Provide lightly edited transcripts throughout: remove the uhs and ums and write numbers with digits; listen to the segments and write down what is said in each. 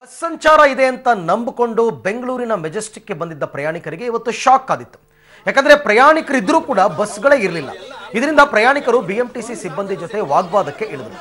Bus ಸಂಚಾರ ಇದೆ ಅಂತ ನಂಬಿಕೊಂಡು ಬೆಂಗಳೂರಿನ ಮೆಜೆಸ್ಟಿಕ್ಗೆ ಬಂದಿದ್ದ ಪ್ರಯಾಣಿಕರಿಗೆ ಇವತ್ತು ಶಾಕ್ ಆದಿತ್ತು. ಯಾಕಂದ್ರೆ ಪ್ರಯಾಣಿಕರಿದ್ರೂ ಕೂಡ ಬಸ್ಗಳೇ ಇರಲಿಲ್ಲ. ಇದರಿಂದ ಪ್ರಯಾಣಿಕರು ಬಿಎಂಟಿಸಿ ಸಿಬ್ಬಂದಿ ಜೊತೆ ವಾಗ್ವಾದಕ್ಕೆ ಇಳಿದರು.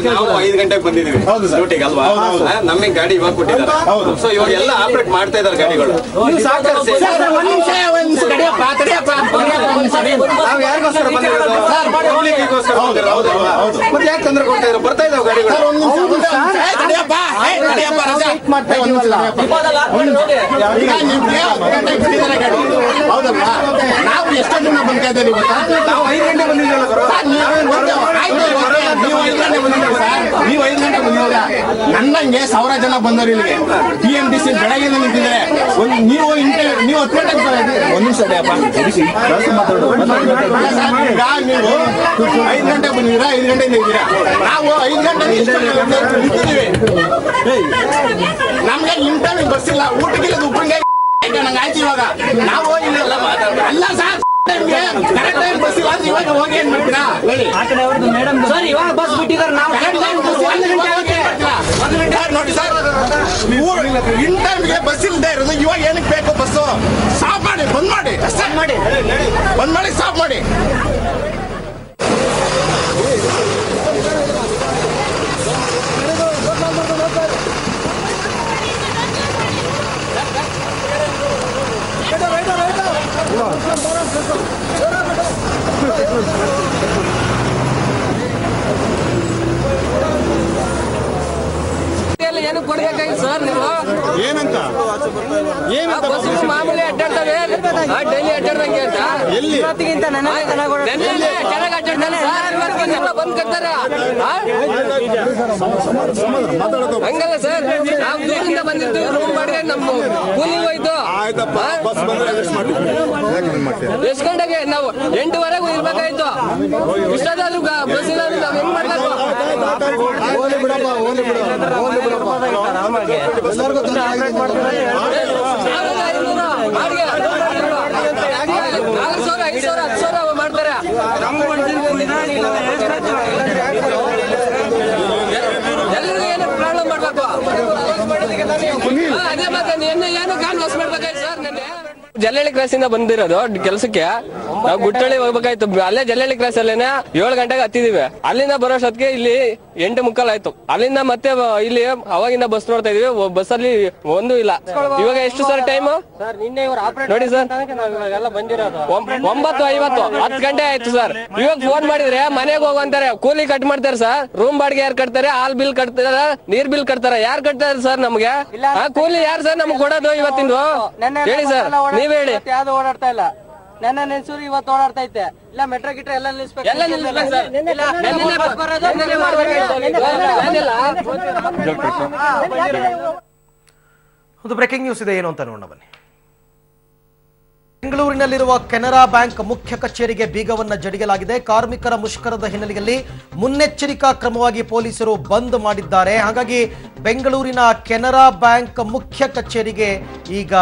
ನಾವು 5 ಗಂಟೆಗೆ ಬಂದಿದೀವಿ ಡ್ಯೂಟಿಗೆ ಅಲ್ವಾ. ನಮಗೆ ಗಾಡಿ ಇವಾಗ ಕೊಟ್ಟಿದ್ದಾರೆ. ಸೊ ಇವಾಗ ಎಲ್ಲ ಆಪರೇಟ್ ಮಾಡ್ತಾ ಇದ್ದಾರೆ ಗಾಡಿಗಳು. ಮತ್ತೆ ಯಾಕೆ ತೊಂದರೆ ಕೊಡ್ತಾ ಇದ್ರು? ಬರ್ತಾ ಇದಾವೆ ಗಾಡಿಗಳು. ನಾವು ಎಷ್ಟೋ ಜನ ಬಂದ್ತಾ ಇದ್ದೀವಿ. ನಾವು 5 ಗಂಟೆ ಬಂದಿದ್ದೀವಲ್ಲ. ನೀವು 5 ಗಂಟೆ ಬಂದಿಲ್ಲ. ನನ್ನಂಗೆ 1000 ಜನ ಬಂದವರು ಇಲ್ಲಿಗೆ ಬಿಎಂಟಿಸಿ ಬೆಳಗ್ಗೆ ನಿಂತಿದ್ದಾರೆ. ನೀವು 10 ಗಂಟೆಗೆ ಒಂದ್ ನಿಮಿಷ ನೀವು 5 ಗಂಟೆ ಬಂದಿದ್ದೀರಾ, 5 ಗಂಟೆಯಿಂದ ಇದ್ದೀರಾ. ನಾವು 5 ಗಂಟೆ ನಿಂತಿದ್ದೀವಿ. ನಮ್ಗೆ ಇಂಟರ್ವ್ಯೂ ಬಸ್ ಇಲ್ಲ, ಊಟಕ್ಕಿಲ್ಲ, ಉಪ್ಪಿನಕಾಯಿ ನಂಗೆ ಆಯ್ತು. ಇವಾಗ ನಾವು ಅಲ್ಲ ಸರ್, ಕರೆಕ್ಟ್ ಟೈಮ್ ಬಸ್ ಇಲ್ಲ, ಇವಾಗ ಹೋಗಿ ಏನ್ ಮಾಡ್ತೀರಾ ಸರ್? ಇವಾಗ ಬಸ್ ಬಿಟ್ಟಿದ್ದಾರೆ. ನಾವು ನೋಡಿ ಸರ್, ಇನ್ ಟೈಮ್ಗೆ ಬಸ್ ಇಲ್ಲದೆ ಇರೋದು. ಇವಾಗ ಏನಕ್ಕೆ ಬೇಕು ಬಸ್ಸು? ಸ್ಟಾಪ್ ಮಾಡಿ, ಬಂದ್ ಮಾಡಿ, ಸ್ಟಾಪ್ ಮಾಡಿ, ಬಂದ್ ಮಾಡಿ, ಸ್ಟಾಪ್ ಮಾಡಿ. ಏನು ಕೊಡ್ಬೇಕಾಗಿ ಸರ್ ನೀವು? ಏನಂತ ಮಾಮೂಲಿ ಅಡ್ಡಾಡ್ತವೆ, ಡೈಲಿ ಅಡ್ಡಾಡ್ದಂಗೆ ಅಂತ. ಇವತ್ತಿಗಿಂತ ಬಂದ್ ಕಟ್ತಾರೆ ಹಂಗಲ್ಲ ಸರ್. ನಾವು ದೂರದಿಂದ ಬಂದಿದ್ದು, ರೂಮ್ ಬಾಡಿಗೆ ನಮ್ಮ ಕೂಲಿಗೆ ಹೋಯ್ತು. ಎಷ್ಟು ಗಂಟೆಗೆ? ನಾವು 8:00ವರೆಗೂ ಇರ್ಬೇಕಾಯ್ತು. ಇಷ್ಟಾದ್ರೂ ಬಸ್ ಇಲ್ಲ, ನಾವ್ ಹೆಂಗ್ ಮಾಡ್ಬೇಕು? ಮಾಡ್ತಾರೆ. ಎಲ್ಲರಿಗೂ ಏನು ಪ್ರಾಬ್ಲಮ್ ಮಾಡ್ಬೇಕು? ಅದೇ ಮತ್ತೆ ಏನು ಕಾನ್ವಾಸ್ ಮಾಡ್ಬೇಕಾಯ್ತು ಸರ್. ನೆನ್ನೆ ಜಲ್ಲಹಳ್ಳಿ ಕ್ರಾಸ್ ಇಂದ ಬಂದಿರೋದು ಕೆಲಸಕ್ಕೆ. ನಾವು ಗುಟ್ಟಳ್ಳಿ ಹೋಗ್ಬೇಕಾಯ್ತು. ಅಲ್ಲೇ ಜಲ್ಲಹಳ್ಳಿ ಕ್ರಾಸ್ ಅಲ್ಲೇನೆ 7 ಗಂಟೆಗೆ ಹತ್ತಿದೀವಿ. ಅಲ್ಲಿಂದ ಬರೋಷ್ಟೊತ್ತಿಗೆ ಇಲ್ಲಿ 8:45 ಆಯ್ತು. ಅಲ್ಲಿಂದ ಮತ್ತೆ ಇಲ್ಲಿ ಅವಾಗಿಂದ ಬಸ್ ನೋಡ್ತಾ ಇದೀವಿ. ಬಸ್ ಅಲ್ಲಿ ಒಂದು ಇಲ್ಲ. ಇವಾಗ ಎಷ್ಟು ಸರ್ ಟೈಮ್ ನೋಡಿ ಸರ್? 9:50, 10 ಗಂಟೆ ಆಯ್ತು ಸರ್. ಇವಾಗ ಫೋನ್ ಮಾಡಿದ್ರೆ ಮನೆಗೆ ಹೋಗಂತಾರೆ. ಕೂಲಿ ಕಟ್ ಮಾಡ್ತಾರೆ ಸರ್. ರೂಮ್ ಬಾಡಿಗೆ ಯಾರು ಕಟ್ತಾರೆ? ಹಾಲ್ ಬಿಲ್ ಕಟ್ತಾರೆ, ನೀರ್ ಬಿಲ್ ಕಟ್ತಾರೆ. ಯಾರು ಕಟ್ತಾರೆ ಸರ್ ನಮ್ಗೆ? ಕೂಲಿ ಯಾರು ಸರ್ ನಮ್ಗೆ ಕೊಡೋದು ಇವತ್ತಿಂದು? ಹೇಳಿ ಸರ್, ನೀವ್ ಹೇಳಿ. ಯಾವ್ದು ಓಡಾಡ್ತಾ ಇಲ್ಲ. ನನ್ನ ನೆನ್ಸೂರು ಇವತ್ತು ಓಡಾಡ್ತಾ ಇದ್ದೆ. ಇಲ್ಲ ಮೆಟ್ರೋ ಗಿಟ್ರೋ ಎಲ್ಲ ನಿಲ್ಸ್ಬೇಕು. ಒಂದು ಬ್ರೇಕಿಂಗ್ ನ್ಯೂಸ್ ಇದೆ, ಏನು ಅಂತ ನೋಡೋಣ ಬನ್ನಿ. ಬೆಂಗಳೂರಿನಲ್ಲಿರುವ ಕೆನರಾ ಬ್ಯಾಂಕ್ ಮುಖ್ಯ ಕಚೇರಿಗೆ ಬೀಗವನ್ನು ಜಡಿಯಲಾಗಿದೆ. ಕಾರ್ಮಿಕರ ಮುಷ್ಕರದ ಹಿನ್ನೆಲೆಯಲ್ಲಿ ಮುನ್ನೆಚ್ಚರಿಕಾ ಕ್ರಮವಾಗಿ ಪೊಲೀಸರು ಬಂದ್ ಮಾಡಿದ್ದಾರೆ. ಹಾಗಾಗಿ ಬೆಂಗಳೂರಿನ ಕೆನರಾ ಬ್ಯಾಂಕ್ ಮುಖ್ಯ ಕಚೇರಿಗೆ ಈಗ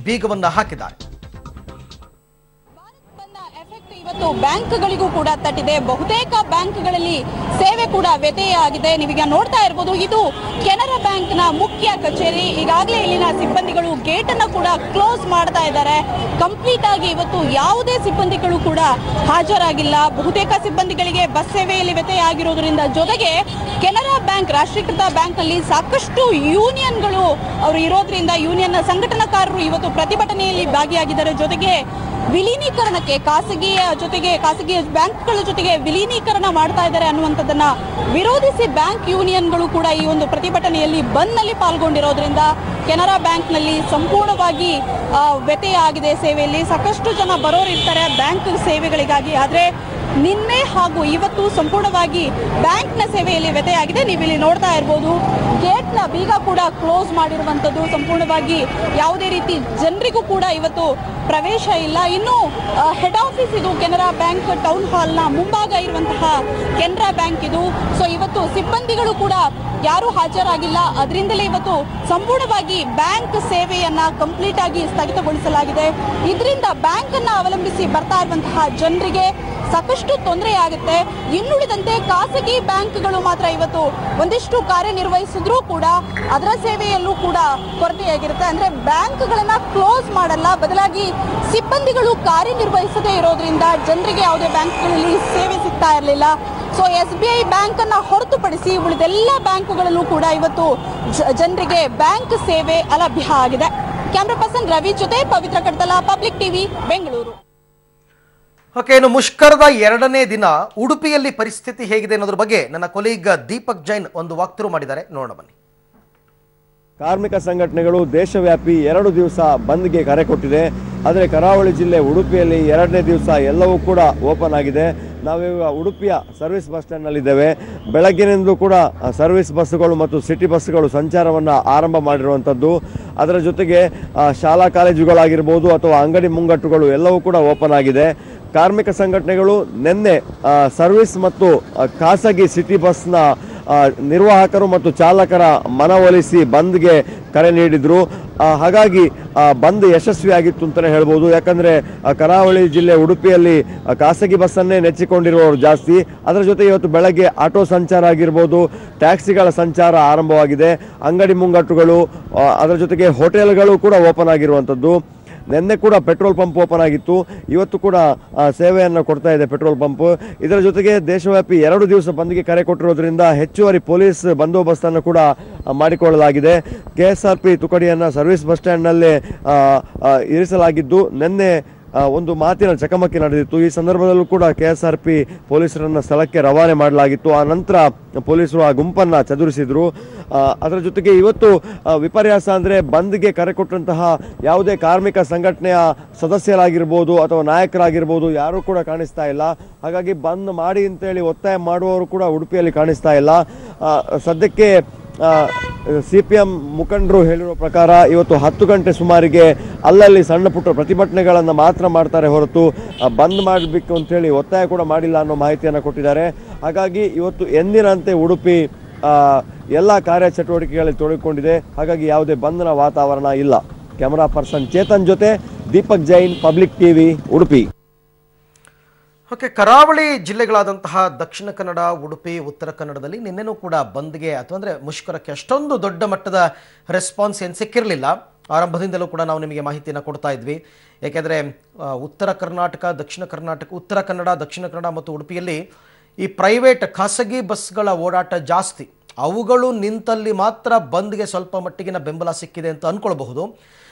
ಬೀಗವನ್ನು ಹಾಕಿದ್ದಾರೆ. ಇವತ್ತು ಬ್ಯಾಂಕ್ಗಳಿಗೂ ಕೂಡ ತಟ್ಟಿದೆ. ಬಹುತೇಕ ಬ್ಯಾಂಕ್ಗಳಲ್ಲಿ ಸೇವೆ ಕೂಡ ವ್ಯತ್ಯಯವಾಗಿದೆ. ನೀವೀಗ ನೋಡ್ತಾ ಇರಬಹುದು, ಇದು ಕೆನರಾ ಬ್ಯಾಂಕ್ನ ಮುಖ್ಯ ಕಚೇರಿ. ಈಗಾಗಲೇ ಇಲ್ಲಿನ ಸಿಬ್ಬಂದಿಗಳು ಗೇಟ್ ಅನ್ನು ಕೂಡ ಕ್ಲೋಸ್ ಮಾಡ್ತಾ ಇದ್ದಾರೆ. ಕಂಪ್ಲೀಟ್ ಆಗಿ ಇವತ್ತು ಯಾವುದೇ ಸಿಬ್ಬಂದಿಗಳು ಕೂಡ ಹಾಜರಾಗಿಲ್ಲ. ಬಹುತೇಕ ಸಿಬ್ಬಂದಿಗಳಿಗೆ ಬಸ್ ಸೇವೆಯಲ್ಲಿ ವ್ಯತ್ಯಯ ಆಗಿರೋದ್ರಿಂದ, ಜೊತೆಗೆ ಕೆನರಾ ಬ್ಯಾಂಕ್ ರಾಷ್ಟ್ರೀಕೃತ ಬ್ಯಾಂಕ್ ನಲ್ಲಿ ಸಾಕಷ್ಟು ಯೂನಿಯನ್ಗಳು ಅವರು ಇರೋದ್ರಿಂದ ಯೂನಿಯನ್ ಸಂಘಟನಾಕಾರರು ಇವತ್ತು ಪ್ರತಿಭಟನೆಯಲ್ಲಿ ಭಾಗಿಯಾಗಿದ್ದಾರೆ. ಜೊತೆಗೆ ವಿಲೀನೀಕರಣಕ್ಕೆ ಖಾಸಗಿ ಬ್ಯಾಂಕ್ಗಳ ಜೊತೆಗೆ ವಿಲೀನೀಕರಣ ಮಾಡ್ತಾ ಇದ್ದಾರೆ ಅನ್ನುವಂಥದ್ದನ್ನ ವಿರೋಧಿಸಿ ಬ್ಯಾಂಕ್ ಯೂನಿಯನ್ಗಳು ಕೂಡ ಈ ಒಂದು ಪ್ರತಿಭಟನೆಯಲ್ಲಿ ಬಂದ್ ನಲ್ಲಿ ಪಾಲ್ಗೊಂಡಿರೋದ್ರಿಂದ ಕೆನರಾ ಬ್ಯಾಂಕ್ ನಲ್ಲಿ ಸಂಪೂರ್ಣವಾಗಿ ವ್ಯತ್ಯಯ ಆಗಿದೆ. ಸೇವೆಯಲ್ಲಿ ಸಾಕಷ್ಟು ಜನ ಬರೋರಿರ್ತಾರೆ ಬ್ಯಾಂಕ್ ಸೇವೆಗಳಿಗಾಗಿ. ಆದ್ರೆ ನಿನ್ನೆ ಹಾಗೂ ಇವತ್ತು ಸಂಪೂರ್ಣವಾಗಿ ಬ್ಯಾಂಕ್ನ ಸೇವೆಯಲ್ಲಿ ವ್ಯತ್ಯಯ ಆಗಿದೆ. ನೀವಿಲ್ಲಿ ನೋಡ್ತಾ ಇರಬಹುದು, ಗೇಟ್ನ ಬೀಗ ಕೂಡ ಕ್ಲೋಸ್ ಮಾಡಿರುವಂಥದ್ದು. ಸಂಪೂರ್ಣವಾಗಿ ಯಾವುದೇ ರೀತಿ ಜನರಿಗೂ ಕೂಡ ಇವತ್ತು ಪ್ರವೇಶ ಇಲ್ಲ. ಇನ್ನು ಹೆಡ್ ಆಫೀಸ್ ಇದು ಕೆನರಾ ಬ್ಯಾಂಕ್ ಟೌನ್ ಹಾಲ್ನ ಮುಂಭಾಗ ಇರುವಂತಹ ಕೆನರಾ ಬ್ಯಾಂಕ್ ಇದು. ಸೊ ಇವತ್ತು ಸಿಬ್ಬಂದಿಗಳು ಕೂಡ ಯಾರು ಹಾಜರಾಗಿಲ್ಲ. ಅದರಿಂದಲೇ ಇವತ್ತು ಸಂಪೂರ್ಣವಾಗಿ ಬ್ಯಾಂಕ್ ಸೇವೆಯನ್ನ ಕಂಪ್ಲೀಟ್ ಆಗಿ ಸ್ಥಗಿತಗೊಳಿಸಲಾಗಿದೆ. ಇದರಿಂದ ಬ್ಯಾಂಕ್ ಅನ್ನ ಅವಲಂಬಿಸಿ ಬರ್ತಾ ಇರುವಂತಹ ಜನರಿಗೆ ಸಾಕಷ್ಟು ತೊಂದರೆ ಆಗುತ್ತೆ. ಇನ್ನುಳಿದಂತೆ ಖಾಸಗಿ ಬ್ಯಾಂಕ್ಗಳು ಮಾತ್ರ ಇವತ್ತು ಒಂದಿಷ್ಟು ಕಾರ್ಯನಿರ್ವಹಿಸಿದ್ರೂ ಕೂಡ ಅದರ ಸೇವೆಯಲ್ಲೂ ಕೂಡ ಕೊರತೆಯಾಗಿರುತ್ತೆ. ಅಂದ್ರೆ ಬ್ಯಾಂಕ್ಗಳನ್ನ ಕ್ಲೋಸ್ ಮಾಡಲ್ಲ, ಬದಲಾಗಿ ಸಿಬ್ಬಂದಿಗಳು ಕಾರ್ಯನಿರ್ವಹಿಸದೇ ಇರೋದ್ರಿಂದ ಜನರಿಗೆ ಯಾವುದೇ ಬ್ಯಾಂಕ್ಗಳಲ್ಲಿ ಸೇವೆ ಸಿಗ್ತಾ ಇರಲಿಲ್ಲ. ಸೊ SBI ಬ್ಯಾಂಕ್ ಅನ್ನ ಹೊರತುಪಡಿಸಿ ಉಳಿದೆಲ್ಲ ಬ್ಯಾಂಕುಗಳಲ್ಲೂ ಕೂಡ ಇವತ್ತು ಜನರಿಗೆ ಬ್ಯಾಂಕ್ ಸೇವೆ ಅಲಭ್ಯ ಆಗಿದೆ. ಕ್ಯಾಮ್ರಾ ಪರ್ಸನ್ ರವಿ ಜೊತೆ Pavithra Kadtala, public TV, Bengaluru. Okay, ಇನ್ನು ಮುಷ್ಕರದ 2ನೇ ದಿನ ಉಡುಪಿಯಲ್ಲಿ ಪರಿಸ್ಥಿತಿ ಹೇಗಿದೆ ಅನ್ನೋದ್ರ ಬಗ್ಗೆ ನನ್ನ ಕೊಲೀಗ್ ದೀಪಕ್ ಜೈನ್ ಒಂದು ವಾಕ್ಥ್ರೂ ಮಾಡಿದ್ದಾರೆ, ನೋಡೋಣ ಬನ್ನಿ. ಕಾರ್ಮಿಕ ಸಂಘಟನೆಗಳು ದೇಶವ್ಯಾಪಿ 2 ದಿವಸ ಬಂದ್ಗೆ ಕರೆ ಕೊಟ್ಟಿದೆ. ಆದರೆ ಕರಾವಳಿ ಜಿಲ್ಲೆ ಉಡುಪಿಯಲ್ಲಿ 2ನೇ ದಿವಸ ಎಲ್ಲವೂ ಕೂಡ ಓಪನ್ ಆಗಿದೆ. ನಾವೀಗ ಉಡುಪಿಯ ಸರ್ವಿಸ್ ಬಸ್ ಸ್ಟ್ಯಾಂಡ್ನಲ್ಲಿದ್ದೇವೆ. ಬೆಳಗ್ಗಿನಿಂದಲೂ ಕೂಡ ಸರ್ವಿಸ್ ಬಸ್ಸುಗಳು ಮತ್ತು ಸಿಟಿ ಬಸ್ಸುಗಳು ಸಂಚಾರವನ್ನು ಆರಂಭ ಮಾಡಿರುವಂಥದ್ದು. ಅದರ ಜೊತೆಗೆ ಶಾಲಾ ಕಾಲೇಜುಗಳಾಗಿರ್ಬೋದು ಅಥವಾ ಅಂಗಡಿ ಮುಂಗಟ್ಟುಗಳು ಎಲ್ಲವೂ ಕೂಡ ಓಪನ್ ಆಗಿದೆ. ಕಾರ್ಮಿಕ ಸಂಘಟನೆಗಳು ನಿನ್ನೆ ಸರ್ವಿಸ್ ಮತ್ತು ಖಾಸಗಿ ಸಿಟಿ ಬಸ್ನ ನಿರ್ವಾಹಕರು ಮತ್ತು ಚಾಲಕರ ಮನವೊಲಿಸಿ ಬಂದ್ಗೆ ಕರೆ ನೀಡಿದ್ರು. ಹಾಗಾಗಿ ಬಂದ್ ಯಶಸ್ವಿಯಾಗಿತ್ತು ಅಂತಲೇ ಹೇಳ್ಬೋದು. ಯಾಕಂದರೆ ಕರಾವಳಿ ಜಿಲ್ಲೆ ಉಡುಪಿಯಲ್ಲಿ ಖಾಸಗಿ ಬಸ್ಸನ್ನೇ ನೆಚ್ಚಿಕೊಂಡಿರುವವರು ಜಾಸ್ತಿ. ಅದರ ಜೊತೆ ಇವತ್ತು ಬೆಳಗ್ಗೆ ಆಟೋ ಸಂಚಾರ ಆಗಿರ್ಬೋದು, ಟ್ಯಾಕ್ಸಿಗಳ ಸಂಚಾರ ಆರಂಭವಾಗಿದೆ. ಅಂಗಡಿ ಮುಂಗಟ್ಟುಗಳು, ಅದರ ಜೊತೆಗೆ ಹೋಟೆಲ್ಗಳು ಕೂಡ ಓಪನ್ ಆಗಿರುವಂಥದ್ದು. ನಿನ್ನೆ ಕೂಡ ಪೆಟ್ರೋಲ್ ಪಂಪ್ ಓಪನ್ ಆಗಿತ್ತು. ಇವತ್ತು ಕೂಡ ಸೇವೆಯನ್ನು ಕೊಡ್ತಾ ಇದೆ ಪೆಟ್ರೋಲ್ ಪಂಪ್. ಇದರ ಜೊತೆಗೆ ದೇಶವ್ಯಾಪಿ 2 ದಿವಸ ಬಂದ್ಗೆ ಕರೆ ಕೊಟ್ಟಿರೋದ್ರಿಂದ ಹೆಚ್ಚುವರಿ ಪೊಲೀಸ್ ಬಂದೋಬಸ್ತನ್ನು ಕೂಡ ಮಾಡಿಕೊಳ್ಳಲಾಗಿದೆ. KSRP ತುಕಡಿಯನ್ನು ಸರ್ವಿಸ್ ಬಸ್ ಸ್ಟ್ಯಾಂಡ್ನಲ್ಲೇ ಇರಿಸಲಾಗಿದ್ದು, ನಿನ್ನೆ ಒಂದು ಮಾತಿನ ಚಕಮಕಿ ನಡೆದಿತ್ತು. ಈ ಸಂದರ್ಭದಲ್ಲೂ ಕೂಡ KSRP ಪೊಲೀಸರನ್ನು ಸ್ಥಳಕ್ಕೆ ರವಾನೆ ಮಾಡಲಾಗಿತ್ತು. ಆ ನಂತರ ಪೊಲೀಸರು ಆ ಗುಂಪನ್ನು ಚದುರಿಸಿದ್ರು. ಅದರ ಜೊತೆಗೆ ಇವತ್ತು ವಿಪರ್ಯಾಸ ಅಂದರೆ ಬಂದ್ಗೆ ಕರೆ ಕೊಟ್ಟಂತಹ ಯಾವುದೇ ಕಾರ್ಮಿಕ ಸಂಘಟನೆಯ ಸದಸ್ಯರಾಗಿರ್ಬೋದು ಅಥವಾ ನಾಯಕರಾಗಿರ್ಬೋದು ಯಾರೂ ಕೂಡ ಕಾಣಿಸ್ತಾ ಇಲ್ಲ. ಹಾಗಾಗಿ ಬಂದ್ ಮಾಡಿ ಅಂತೇಳಿ ಒತ್ತಾಯ ಮಾಡುವವರು ಕೂಡ ಉಡುಪಿಯಲ್ಲಿ ಕಾಣಿಸ್ತಾ ಇಲ್ಲ. ಸದ್ಯಕ್ಕೆ CPM ಮುಖಂಡರು ಹೇಳಿರೋ ಪ್ರಕಾರ ಇವತ್ತು 10 ಗಂಟೆ ಸುಮಾರಿಗೆ ಅಲ್ಲಲ್ಲಿ ಸಣ್ಣ ಪುಟ್ಟ ಪ್ರತಿಭಟನೆಗಳನ್ನು ಮಾತ್ರ ಮಾಡ್ತಾರೆ ಹೊರತು ಬಂದ್ ಮಾಡಬೇಕು ಅಂತೇಳಿ ಒತ್ತಾಯ ಕೂಡ ಮಾಡಿಲ್ಲ ಅನ್ನೋ ಮಾಹಿತಿಯನ್ನು ಕೊಟ್ಟಿದ್ದಾರೆ. ಹಾಗಾಗಿ ಇವತ್ತು ಎಂದಿನಂತೆ ಉಡುಪಿ ಎಲ್ಲ ಕಾರ್ಯಚಟುವಟಿಕೆಗಳಲ್ಲಿ ತೊಡಗಿಕೊಂಡಿದೆ. ಹಾಗಾಗಿ ಯಾವುದೇ ಬಂಧನ ವಾತಾವರಣ ಇಲ್ಲ. ಕ್ಯಾಮರಾ ಪರ್ಸನ್ ಚೇತನ್ ಜೊತೆ Deepak Jain, public TV, Udupi. Okay, ಕರಾವಳಿ ಜಿಲ್ಲೆಗಳಾದಂತಹ ದಕ್ಷಿಣ ಕನ್ನಡ, ಉಡುಪಿ, ಉತ್ತರ ಕನ್ನಡದಲ್ಲಿ ನಿನ್ನೆನೂ ಕೂಡ ಬಂದ್ಗೆ ಅಥವಾ ಅಂದರೆ ಮುಷ್ಕರಕ್ಕೆ ಅಷ್ಟೊಂದು ದೊಡ್ಡ ಮಟ್ಟದ ರೆಸ್ಪಾನ್ಸ್ ಏನು ಸಿಕ್ಕಿರಲಿಲ್ಲ. ಆರಂಭದಿಂದಲೂ ಕೂಡ ನಾವು ನಿಮಗೆ ಮಾಹಿತಿಯನ್ನು ಕೊಡ್ತಾ ಇದ್ವಿ. ಏಕೆಂದರೆ ಉತ್ತರ ಕರ್ನಾಟಕ, ಉತ್ತರ ಕನ್ನಡ, ದಕ್ಷಿಣ ಕನ್ನಡ ಮತ್ತು ಉಡುಪಿಯಲ್ಲಿ ಈ ಪ್ರೈವೇಟ್ ಖಾಸಗಿ ಬಸ್ಗಳ ಓಡಾಟ ಜಾಸ್ತಿ. ಅವುಗಳು ನಿಂತಲ್ಲಿ ಮಾತ್ರ ಬಂದ್ಗೆ ಸ್ವಲ್ಪ ಮಟ್ಟಿಗಿನ ಬೆಂಬಲ ಸಿಕ್ಕಿದೆ ಅಂತ ಅಂದ್ಕೊಳ್ಬಹುದು.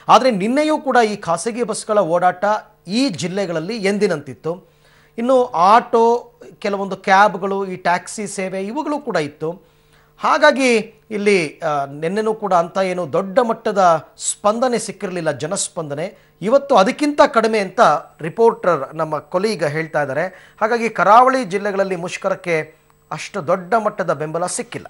ಆದರೆ ನಿನ್ನೆಯೂ ಕೂಡ ಈ ಖಾಸಗಿ ಬಸ್ಗಳ ಓಡಾಟ ಈ ಜಿಲ್ಲೆಗಳಲ್ಲಿ ಎಂದಿನಂತಿತ್ತು. ಇನ್ನು ಆಟೋ, ಕೆಲವೊಂದು ಕ್ಯಾಬ್ಗಳು, ಈ ಟ್ಯಾಕ್ಸಿ ಸೇವೆ ಇವುಗಳು ಕೂಡ ಇತ್ತು. ಹಾಗಾಗಿ ಇಲ್ಲಿ ನಿನ್ನೆನೂ ಕೂಡ ಅಂತ ಏನು ದೊಡ್ಡ ಮಟ್ಟದ ಸ್ಪಂದನೆ ಸಿಕ್ಕಿರಲಿಲ್ಲ, ಜನಸ್ಪಂದನೆ. ಇವತ್ತು ಅದಕ್ಕಿಂತ ಕಡಿಮೆ ಅಂತ ರಿಪೋರ್ಟರ್ ನಮ್ಮ ಕೊಲೀಗ ಹೇಳ್ತಾ ಇದ್ದಾರೆ. ಹಾಗಾಗಿ ಕರಾವಳಿ ಜಿಲ್ಲೆಗಳಲ್ಲಿ ಮುಷ್ಕರಕ್ಕೆ ಅಷ್ಟು ದೊಡ್ಡ ಮಟ್ಟದ ಬೆಂಬಲ ಸಿಕ್ಕಿಲ್ಲ.